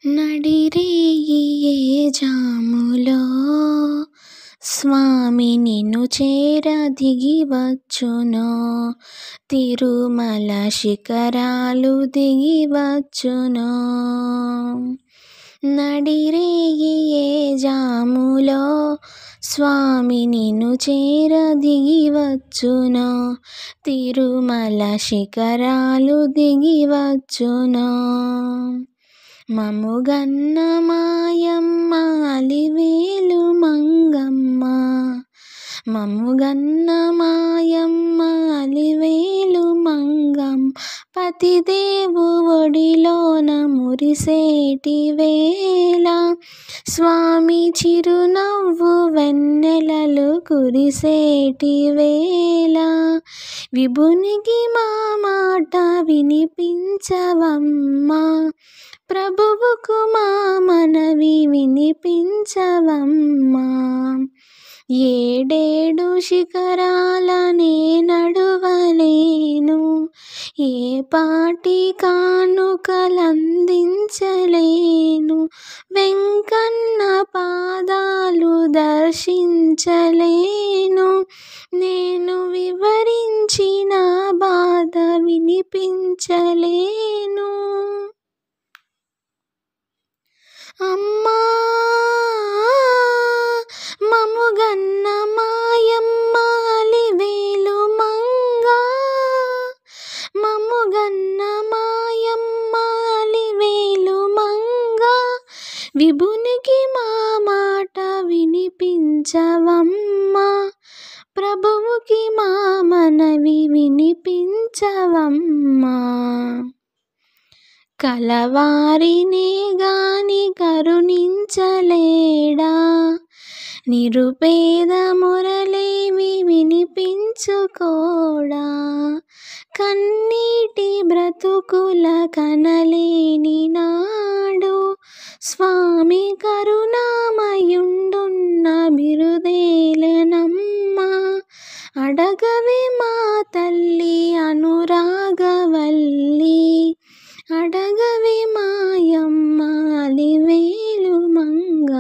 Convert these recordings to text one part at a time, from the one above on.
నడిరేయి ఏ జాములో స్వామి నిన్ను చేర దిగివచ్చునో, తిరుమల శిఖరాలు దిగివచ్చునో. నడిరేయి ఏ జాములో స్వామి నిన్ను చేర దిగివచ్చునో, తిరుమల శిఖరాలు దిగివచ్చునో. మముగన్న మాయమ్మ అలివేలు మంగమ్మ, మముగన్న మాయమ్మ అలివేలు మంగమ్మ, పతిదేవు ఒడిలోన మురిసేటి వేళ, స్వామి చిరునవ్వు వెన్నెలలు కురిసేటి వేళ, విభునికి మా మాట వినిపించవమ్మా, ప్రభువుకు మా మనవి వినిపించవమ్మా. ఏడేడు శిఖరాలనే నడువలేను, ఏ పాటి కానుకలందించలేను, వెంకన్న పాదాలు దర్శించలేను, నేను వివరించిన బాధ వినిపించలేను. అమ్మా మముగన్న మాయమ్మ అలివేలు మంగ, మముగన్న మాయమ్మ అలివేలు మంగ, విభునికి మా మాట వినిపించవమ్మా, ప్రభువుకి మా మనవి వినిపించవమ్మా. కలవారినే గాని కరుణించలేడా, నిరుపేద మురళేవి వినిపించుకోడా, కన్నీటి బ్రతుకుల కనలేని నాడు, స్వామి కరుణామయుండున్న బిరుదేలనమ్మా, అడగవే మా తల్లి అనురాగవల్లి, అడగవే మాయమ్మ అలివేలు మంగ.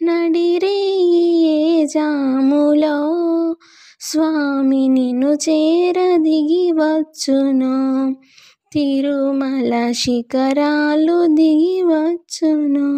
నడిరేయి ఏ జాములో స్వామి నిన్ను చేర దిగివచ్చునో, తిరుమల శిఖరాలు దిగివచ్చునో.